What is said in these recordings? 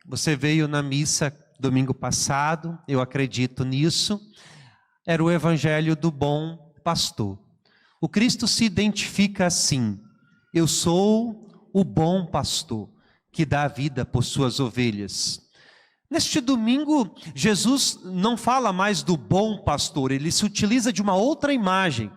Você veio na missa domingo passado, eu acredito nisso. Era o evangelho do bom pastor. O Cristo se identifica assim: eu sou o bom pastor que dá a vida por suas ovelhas. Neste domingo, Jesus não fala mais do bom pastor, ele se utiliza de uma outra imagem,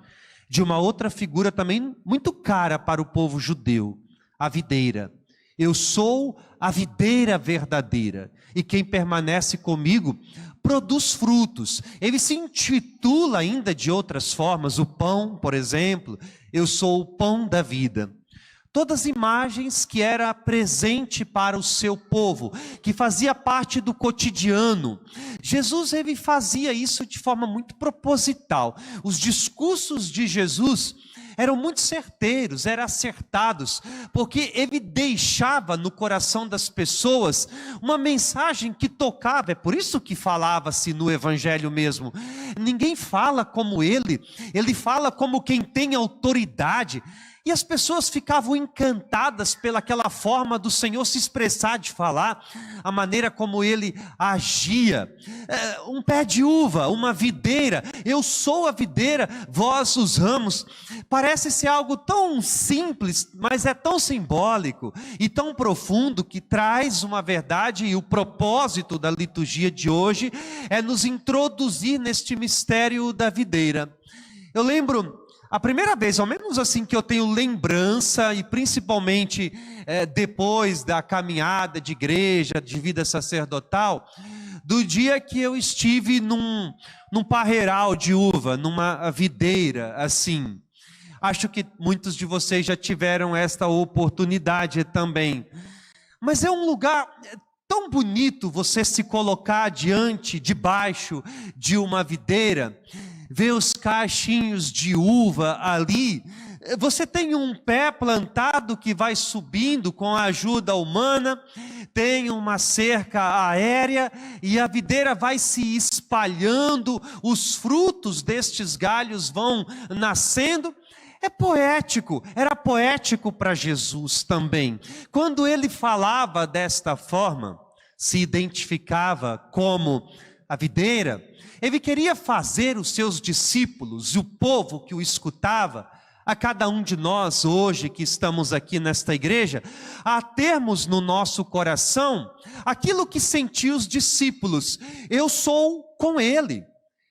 de uma outra figura também muito cara para o povo judeu, a videira. Eu sou a videira verdadeira, e quem permanece comigo produz frutos. Ele se intitula ainda de outras formas, o pão, por exemplo, eu sou o pão da vida. Todas imagens que era presente para o seu povo, que fazia parte do cotidiano. Jesus, ele fazia isso de forma muito proposital. Os discursos de Jesus eram muito certeiros, eram acertados, porque ele deixava no coração das pessoas uma mensagem que tocava. É por isso que falava-se no evangelho mesmo. Ninguém fala como ele fala como quem tem autoridade. E as pessoas ficavam encantadas pelaquela forma do Senhor se expressar, de falar, a maneira como ele agia. Um pé de uva, uma videira, eu sou a videira, vós os ramos. Parece ser algo tão simples, mas é tão simbólico e tão profundo que traz uma verdade. E o propósito da liturgia de hoje é nos introduzir neste mistério da videira. Eu lembro a primeira vez, ao menos assim que eu tenho lembrança, e principalmente depois da caminhada de igreja, de vida sacerdotal, do dia que eu estive num parreiral de uva, numa videira, assim. Acho que muitos de vocês já tiveram esta oportunidade também. Mas é um lugar tão bonito você se colocar debaixo de uma videira, ver os cachinhos de uva ali. Você tem um pé plantado que vai subindo com a ajuda humana, tem uma cerca aérea e a videira vai se espalhando, os frutos destes galhos vão nascendo. É poético, era poético para Jesus também. Quando ele falava desta forma, se identificava como a videira, ele queria fazer os seus discípulos e o povo que o escutava, a cada um de nós hoje que estamos aqui nesta igreja, a termos no nosso coração aquilo que sentiu os discípulos: eu sou com ele,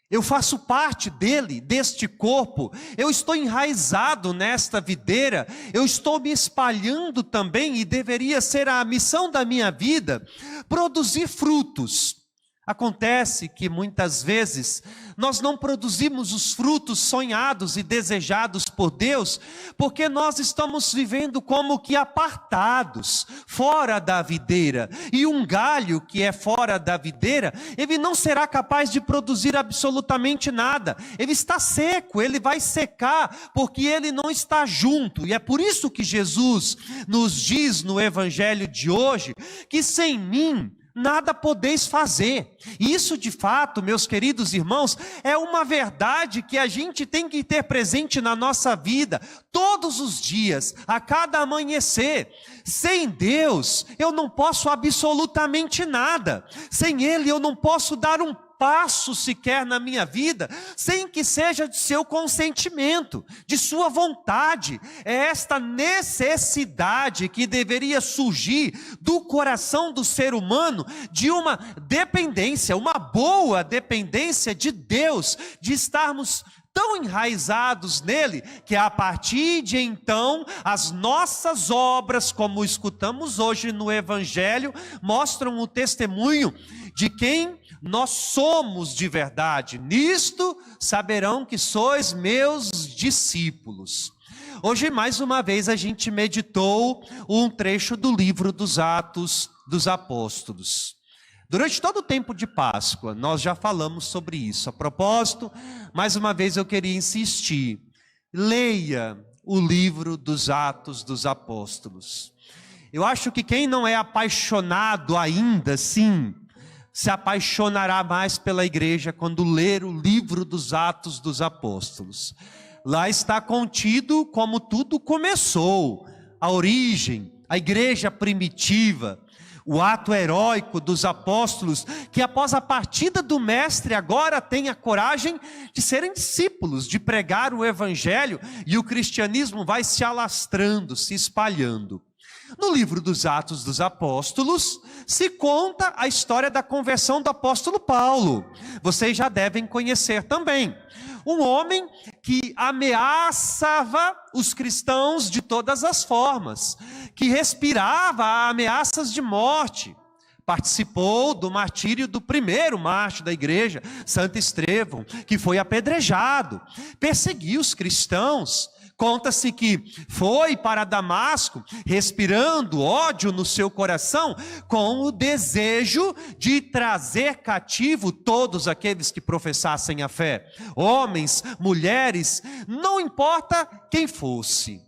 eu faço parte dele, deste corpo, eu estou enraizado nesta videira, eu estou me espalhando também, e deveria ser a missão da minha vida, produzir frutos. Acontece que muitas vezes nós não produzimos os frutos sonhados e desejados por Deus, porque nós estamos vivendo como que apartados, fora da videira. E um galho que é fora da videira, ele não será capaz de produzir absolutamente nada. Ele está seco, ele vai secar, porque ele não está junto. E é por isso que Jesus nos diz no evangelho de hoje, que sem mim nada podeis fazer. Isso de fato, meus queridos irmãos, é uma verdade que a gente tem que ter presente na nossa vida, todos os dias, a cada amanhecer. Sem Deus, eu não posso absolutamente nada. Sem Ele, eu não posso dar um passo sequer na minha vida, sem que seja de seu consentimento, de sua vontade. É esta necessidade que deveria surgir do coração do ser humano, de uma dependência, uma boa dependência de Deus, de estarmos tão enraizados nele, que a partir de então, as nossas obras, como escutamos hoje no evangelho, mostram o testemunho de quem nós somos de verdade. Nisto saberão que sois meus discípulos. Hoje, mais uma vez, a gente meditou um trecho do livro dos Atos dos Apóstolos. Durante todo o tempo de Páscoa, nós já falamos sobre isso. A propósito, mais uma vez eu queria insistir: leia o livro dos Atos dos Apóstolos. Eu acho que quem não é apaixonado ainda, sim, se apaixonará mais pela igreja quando ler o livro dos Atos dos Apóstolos. Lá está contido como tudo começou, a origem, a igreja primitiva, o ato heróico dos apóstolos, que após a partida do mestre agora têm a coragem de serem discípulos, de pregar o evangelho, e o cristianismo vai se alastrando, se espalhando. No livro dos Atos dos Apóstolos, se conta a história da conversão do apóstolo Paulo. Vocês já devem conhecer também. Um homem que ameaçava os cristãos de todas as formas, que respirava ameaças de morte. Participou do martírio do primeiro mártir da igreja, Santo Estevão, que foi apedrejado. Perseguiu os cristãos. Conta-se que foi para Damasco, respirando ódio no seu coração, com o desejo de trazer cativo todos aqueles que professassem a fé. Homens, mulheres, não importa quem fosse.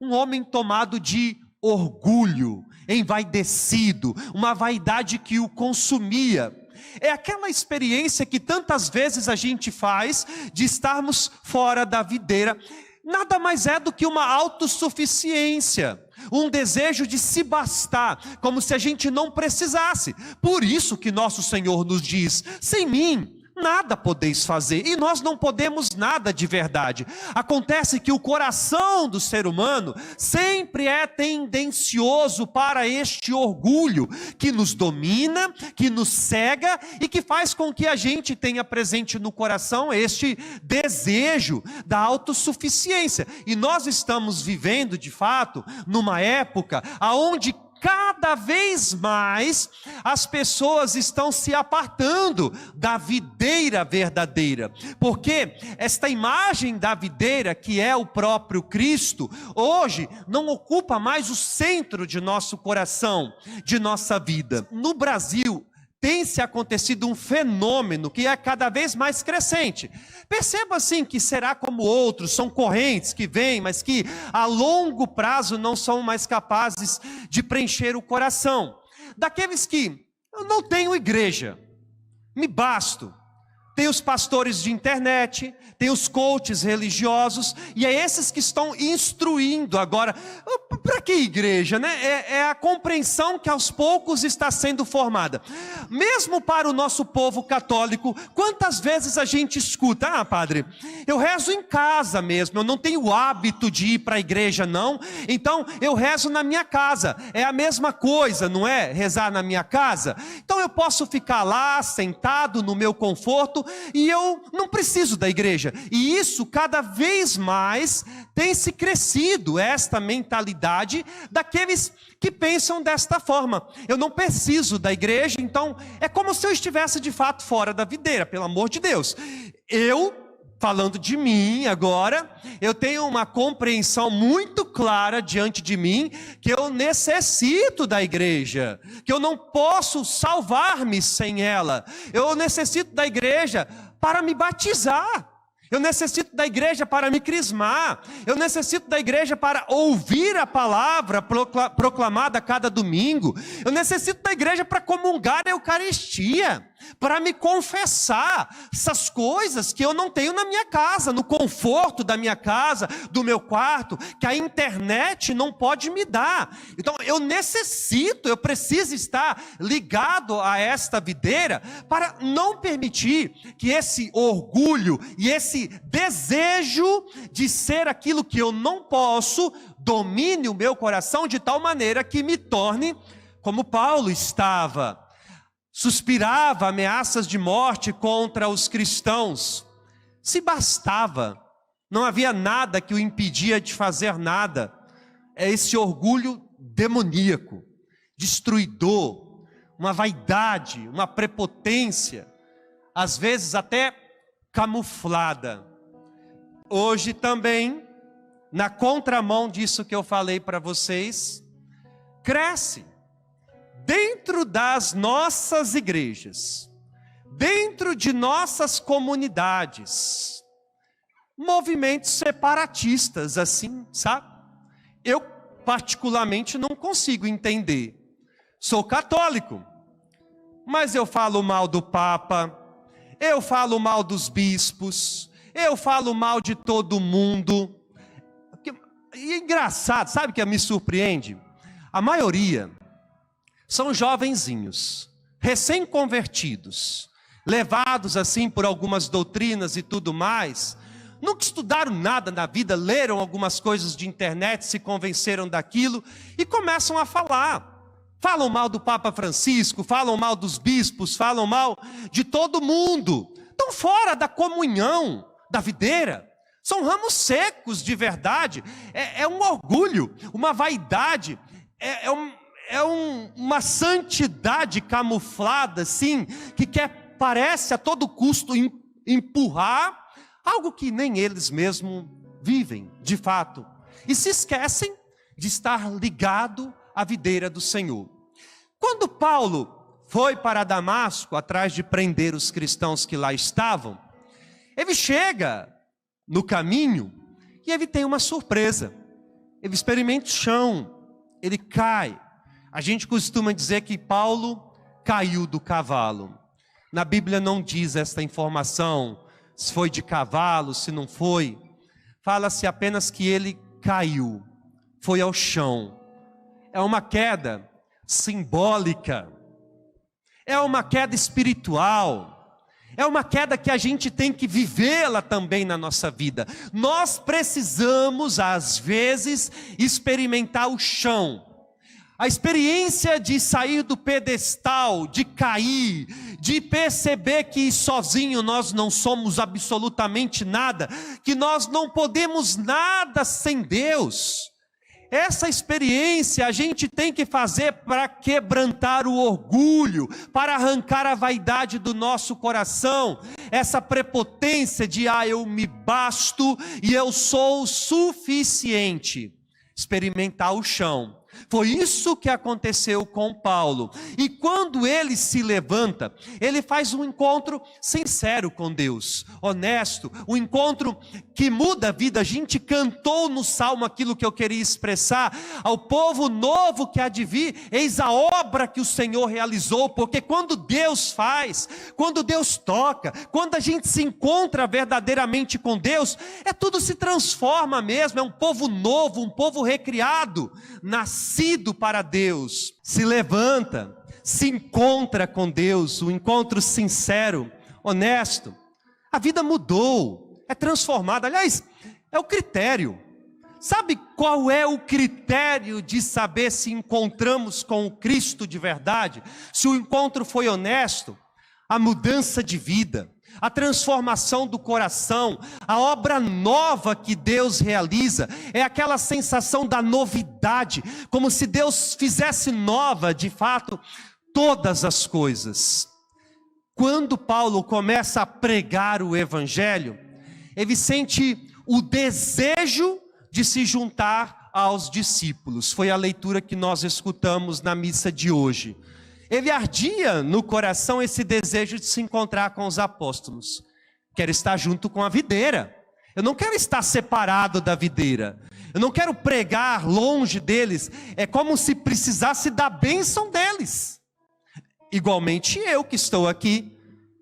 Um homem tomado de orgulho, envaidecido, uma vaidade que o consumia. É aquela experiência que tantas vezes a gente faz de estarmos fora da videira. Nada mais é do que uma autossuficiência, um desejo de se bastar, como se a gente não precisasse. Por isso que nosso Senhor nos diz: sem mim nada podeis fazer, e nós não podemos nada de verdade. Acontece que o coração do ser humano sempre é tendencioso para este orgulho, que nos domina, que nos cega, e que faz com que a gente tenha presente no coração este desejo da autossuficiência. E nós estamos vivendo, de fato, numa época onde cada vez mais as pessoas estão se apartando da videira verdadeira, porque esta imagem da videira, que é o próprio Cristo, hoje não ocupa mais o centro de nosso coração, de nossa vida. No Brasil tem-se acontecido um fenômeno que é cada vez mais crescente. Perceba assim que será como outros, são correntes que vêm, mas que a longo prazo não são mais capazes de preencher o coração. Daqueles que: eu não tenho igreja, me basto. Tem os pastores de internet, tem os coaches religiosos, e é esses que estão instruindo agora. Para que igreja, né? É a compreensão que aos poucos está sendo formada. Mesmo para o nosso povo católico, quantas vezes a gente escuta: ah, padre, eu rezo em casa mesmo, eu não tenho o hábito de ir para a igreja não, então eu rezo na minha casa. É a mesma coisa, não é? Rezar na minha casa. Então eu posso ficar lá, sentado no meu conforto, e eu não preciso da igreja. E isso cada vez mais tem se crescido, esta mentalidade daqueles que pensam desta forma: eu não preciso da igreja, então é como se eu estivesse de fato fora da videira. Pelo amor de Deus, falando de mim agora, eu tenho uma compreensão muito clara diante de mim, que eu necessito da igreja, que eu não posso salvar-me sem ela. Eu necessito da igreja para me batizar, eu necessito da igreja para me crismar, eu necessito da igreja para ouvir a palavra proclamada a cada domingo, eu necessito da igreja para comungar a Eucaristia, para me confessar essas coisas que eu não tenho na minha casa, no conforto da minha casa, do meu quarto, que a internet não pode me dar. Então eu preciso estar ligado a esta videira para não permitir que esse orgulho e esse desejo de ser aquilo que eu não posso domine o meu coração de tal maneira que me torne como Paulo estava. Suspirava ameaças de morte contra os cristãos. Se bastava, não havia nada que o impedia de fazer nada. É esse orgulho demoníaco, destruidor, uma vaidade, uma prepotência, às vezes até camuflada. Hoje também, na contramão disso que eu falei para vocês, cresce dentro das nossas igrejas, dentro de nossas comunidades, movimentos separatistas assim, sabe? Eu particularmente não consigo entender. Sou católico, mas eu falo mal do Papa, eu falo mal dos bispos, eu falo mal de todo mundo. E é engraçado, sabe o que me surpreende? A maioria São jovenzinhos, recém-convertidos, levados assim por algumas doutrinas e tudo mais. Nunca estudaram nada na vida, leram algumas coisas de internet, se convenceram daquilo e começam a falar. Falam mal do Papa Francisco, falam mal dos bispos, falam mal de todo mundo. Estão fora da comunhão da videira. São ramos secos de verdade. É um orgulho, uma vaidade, uma santidade camuflada, assim, que parece a todo custo empurrar algo que nem eles mesmos vivem, de fato. E se esquecem de estar ligado à videira do Senhor. Quando Paulo foi para Damasco, atrás de prender os cristãos que lá estavam, ele chega no caminho e ele tem uma surpresa. Ele experimenta o chão, ele cai. A gente costuma dizer que Paulo caiu do cavalo. Na Bíblia não diz esta informação, se foi de cavalo, se não foi. Fala-se apenas que ele caiu, foi ao chão. É uma queda simbólica, é uma queda espiritual, é uma queda que a gente tem que vivê-la também na nossa vida. Nós precisamos, às vezes, experimentar o chão. A experiência de sair do pedestal, de cair, de perceber que sozinho nós não somos absolutamente nada, que nós não podemos nada sem Deus. Essa experiência a gente tem que fazer para quebrantar o orgulho, para arrancar a vaidade do nosso coração, essa prepotência de eu me basto e eu sou suficiente. Experimentar o chão. Foi isso que aconteceu com Paulo. E quando ele se levanta, ele faz um encontro sincero com Deus, honesto, um encontro que muda a vida. A gente cantou no Salmo aquilo que eu queria expressar: ao povo novo que há de vir, eis a obra que o Senhor realizou. Porque quando Deus faz, quando Deus toca, quando a gente se encontra verdadeiramente com Deus, tudo se transforma mesmo. É um povo novo, um povo recriado, nascido para Deus, se levanta, se encontra com Deus, um encontro sincero, honesto. A vida mudou, é transformada. Aliás, é o critério. Sabe qual é o critério de saber se encontramos com o Cristo de verdade? Se o encontro foi honesto? A mudança de vida, a transformação do coração, a obra nova que Deus realiza, é aquela sensação da novidade, como se Deus fizesse nova, de fato, todas as coisas. Quando Paulo começa a pregar o Evangelho, ele sente o desejo de se juntar aos discípulos. Foi a leitura que nós escutamos na missa de hoje. Ele ardia no coração esse desejo de se encontrar com os apóstolos. Quero estar junto com a videira. Eu não quero estar separado da videira. Eu não quero pregar longe deles. É como se precisasse da bênção deles. Igualmente eu que estou aqui,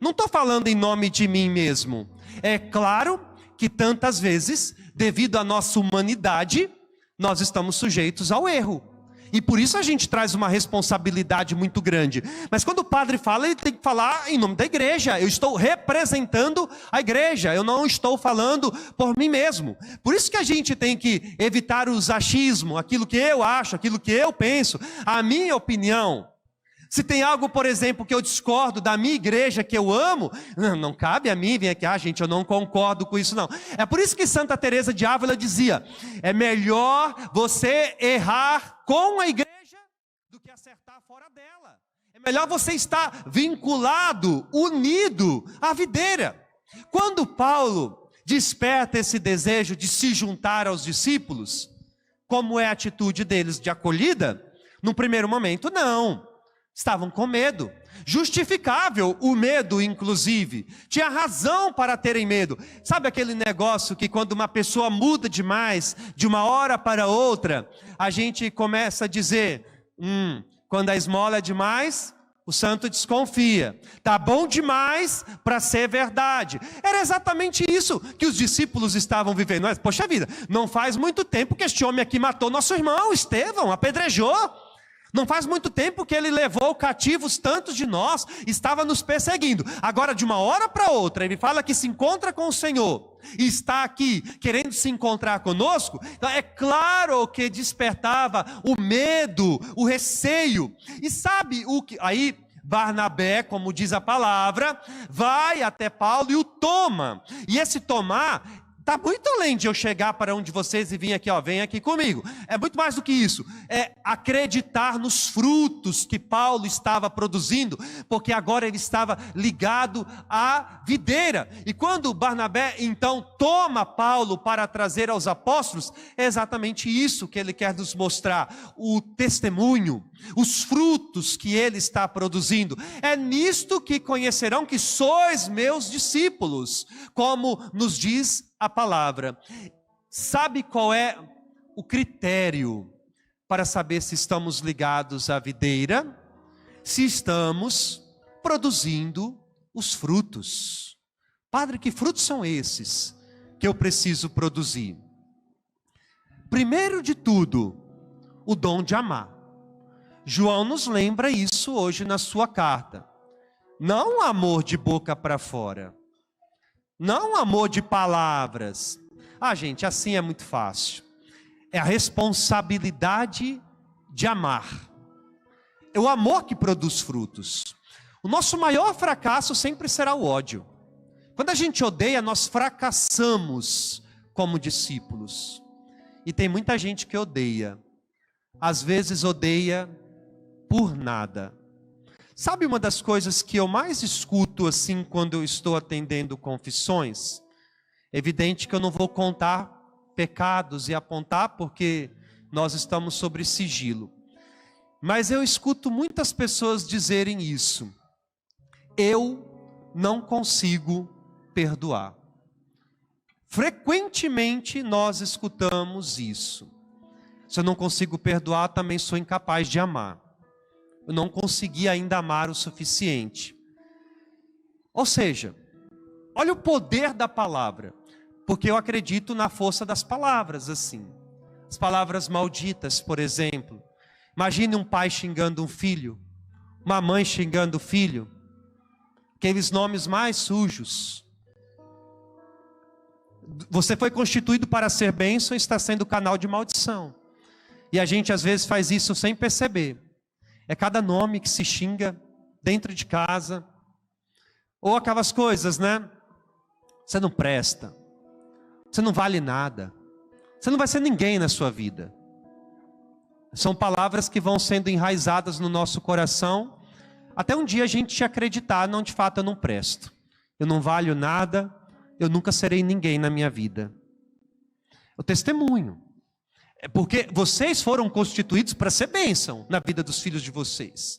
não estou falando em nome de mim mesmo. É claro que tantas vezes, devido à nossa humanidade, nós estamos sujeitos ao erro. E por isso a gente traz uma responsabilidade muito grande. Mas quando o padre fala, ele tem que falar em nome da igreja. Eu estou representando a igreja. Eu não estou falando por mim mesmo. Por isso que a gente tem que evitar o achismo, aquilo que eu acho, aquilo que eu penso, a minha opinião. Se tem algo, por exemplo, que eu discordo da minha igreja, que eu amo, não cabe a mim vir aqui, gente, eu não concordo com isso não. É por isso que Santa Teresa de Ávila dizia: é melhor você errar com a igreja do que acertar fora dela. É melhor você estar vinculado, unido à videira. Quando Paulo desperta esse desejo de se juntar aos discípulos, como é a atitude deles de acolhida? No primeiro momento, não. Estavam com medo, justificável o medo inclusive, tinha razão para terem medo. Sabe aquele negócio que quando uma pessoa muda demais, de uma hora para outra, a gente começa a dizer, quando a esmola é demais, o santo desconfia, tá bom demais para ser verdade. Era exatamente isso que os discípulos estavam vivendo. Mas, poxa vida, não faz muito tempo que este homem aqui matou nosso irmão, Estevão, apedrejou. Não faz muito tempo que ele levou cativos tantos de nós, estava nos perseguindo. Agora, de uma hora para outra, ele fala que se encontra com o Senhor e está aqui querendo se encontrar conosco. Então é claro que despertava o medo, o receio. E sabe o que aí Barnabé, como diz a palavra, vai até Paulo e o toma. E esse tomar está muito além de eu chegar para um de vocês e vir aqui, ó, vem aqui comigo. É muito mais do que isso. É acreditar nos frutos que Paulo estava produzindo, porque agora ele estava ligado à videira. E quando Barnabé, então, toma Paulo para trazer aos apóstolos, é exatamente isso que ele quer nos mostrar. O testemunho, os frutos que ele está produzindo. É nisto que conhecerão que sois meus discípulos, como nos diz a palavra. Sabe qual é o critério para saber se estamos ligados à videira? Se estamos produzindo os frutos. Padre, que frutos são esses que eu preciso produzir? Primeiro de tudo, o dom de amar. João nos lembra isso hoje na sua carta. Não amor de boca para fora. Não amor de palavras. Ah, gente, assim é muito fácil. É a responsabilidade de amar. É o amor que produz frutos. O nosso maior fracasso sempre será o ódio. Quando a gente odeia, nós fracassamos como discípulos. E tem muita gente que odeia. Às vezes odeia por nada. Sabe uma das coisas que eu mais escuto assim quando eu estou atendendo confissões? É evidente que eu não vou contar pecados e apontar porque nós estamos sobre sigilo. Mas eu escuto muitas pessoas dizerem isso. Eu não consigo perdoar. Frequentemente nós escutamos isso. Se eu não consigo perdoar, também sou incapaz de amar. Eu não consegui ainda amar o suficiente. Ou seja, olha o poder da palavra, porque eu acredito na força das palavras, assim. As palavras malditas, por exemplo. Imagine um pai xingando um filho, uma mãe xingando o filho, aqueles nomes mais sujos. Você foi constituído para ser bênção e está sendo canal de maldição. E a gente às vezes faz isso sem perceber. É cada nome que se xinga dentro de casa. Ou aquelas coisas, né? Você não presta. Você não vale nada. Você não vai ser ninguém na sua vida. São palavras que vão sendo enraizadas no nosso coração. Até um dia a gente acreditar, não, de fato eu não presto. Eu não valho nada. Eu nunca serei ninguém na minha vida. O testemunho. É porque vocês foram constituídos para ser bênção na vida dos filhos de vocês.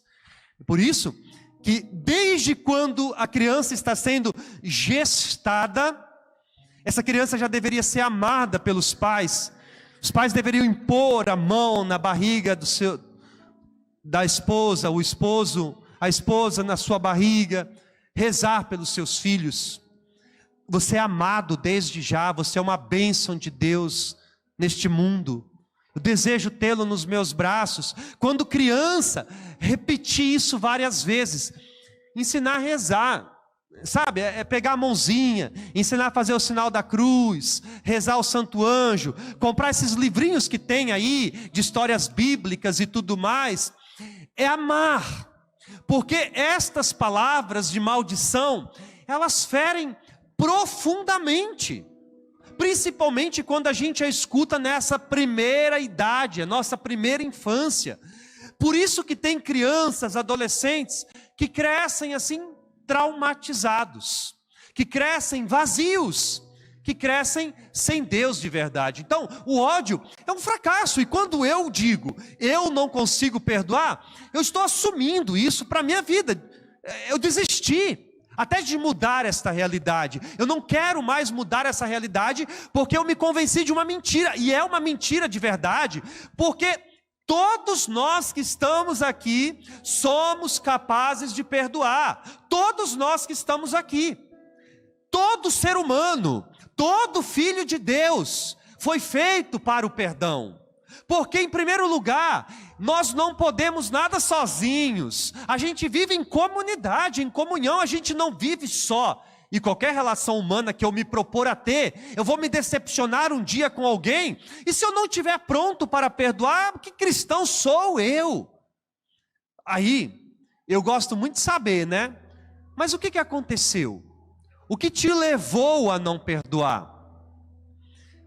Por isso que desde quando a criança está sendo gestada, essa criança já deveria ser amada pelos pais. Os pais deveriam impor a mão na barriga da esposa, o esposo, a esposa na sua barriga, rezar pelos seus filhos. Você é amado desde já, você é uma bênção de Deus neste mundo. Eu desejo tê-lo nos meus braços. Quando criança, repetir isso várias vezes. Ensinar a rezar, sabe? É pegar a mãozinha, ensinar a fazer o sinal da cruz, rezar o Santo Anjo, comprar esses livrinhos que tem aí, de histórias bíblicas e tudo mais. É amar. Porque estas palavras de maldição, elas ferem profundamente. Principalmente quando a gente a escuta nessa primeira idade, a nossa primeira infância. Por isso que tem crianças, adolescentes, que crescem assim traumatizados, que crescem vazios, que crescem sem Deus de verdade. Então, o ódio é um fracasso. E quando eu digo, eu não consigo perdoar, eu estou assumindo isso para a minha vida. Eu desisti até de mudar esta realidade. Eu não quero mais mudar essa realidade, porque eu me convenci de uma mentira, e é uma mentira de verdade, porque todos nós que estamos aqui, somos capazes de perdoar, todos nós que estamos aqui, todo ser humano, todo filho de Deus, foi feito para o perdão, porque em primeiro lugar, Nós não podemos nada sozinhos. A gente vive em comunidade, em comunhão, a gente não vive só. E qualquer relação humana que eu me propor a ter, eu vou me decepcionar um dia com alguém, e se eu não estiver pronto para perdoar, que cristão sou eu? Aí, eu gosto muito de saber, né? Mas o que aconteceu? O que te levou a não perdoar?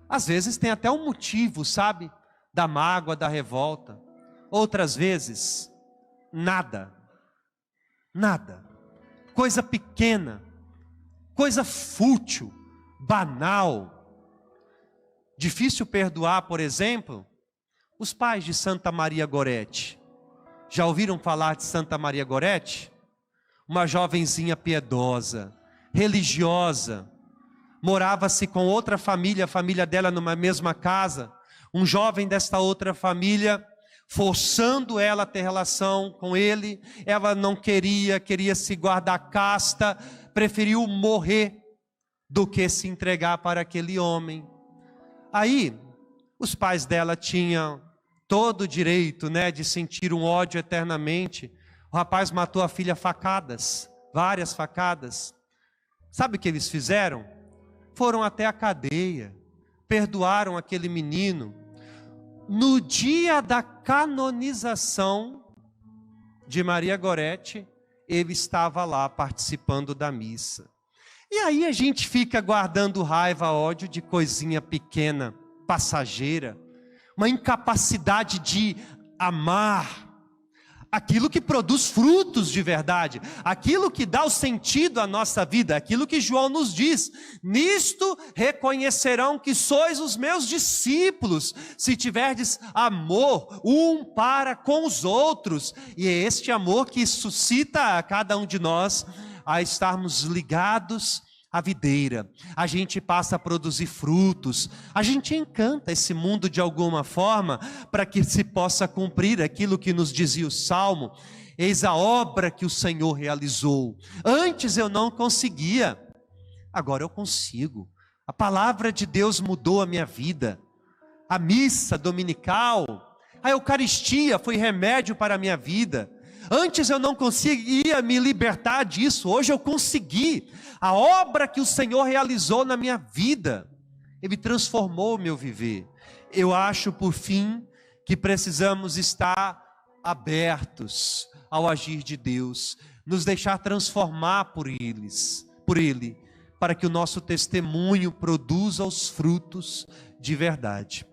Às vezes tem até um motivo, sabe? Da mágoa, da revolta. Outras vezes, nada. Nada. Coisa pequena. Coisa fútil, banal. Difícil perdoar, por exemplo, os pais de Santa Maria Gorete. Já ouviram falar de Santa Maria Gorete? Uma jovenzinha piedosa, religiosa, morava-se com outra família, a família dela numa mesma casa. Um jovem desta outra família, forçando ela a ter relação com ele, ela não queria se guardar casta, preferiu morrer do que se entregar para aquele homem. Aí, os pais dela tinham todo o direito, né, de sentir um ódio eternamente. O rapaz matou a filha a facadas, várias facadas. Sabe o que eles fizeram? Foram até a cadeia, perdoaram aquele menino. No dia da canonização de Maria Gorete, ele estava lá participando da missa. E aí a gente fica guardando raiva, ódio de coisinha pequena, passageira, uma incapacidade de amar, aquilo que produz frutos de verdade, aquilo que dá o sentido à nossa vida, aquilo que João nos diz: nisto reconhecerão que sois os meus discípulos, se tiverdes amor um para com os outros. E é este amor que suscita a cada um de nós a estarmos ligados à videira. A gente passa a produzir frutos, a gente encanta esse mundo de alguma forma, para que se possa cumprir aquilo que nos dizia o Salmo: eis a obra que o Senhor realizou. Antes eu não conseguia, agora eu consigo. A palavra de Deus mudou a minha vida. A missa dominical, a Eucaristia foi remédio para a minha vida. Antes eu não conseguia me libertar disso, hoje eu consegui. A obra que o Senhor realizou na minha vida, Ele transformou o meu viver. Eu acho, por fim, que precisamos estar abertos ao agir de Deus, nos deixar transformar por Ele, para que o nosso testemunho produza os frutos de verdade.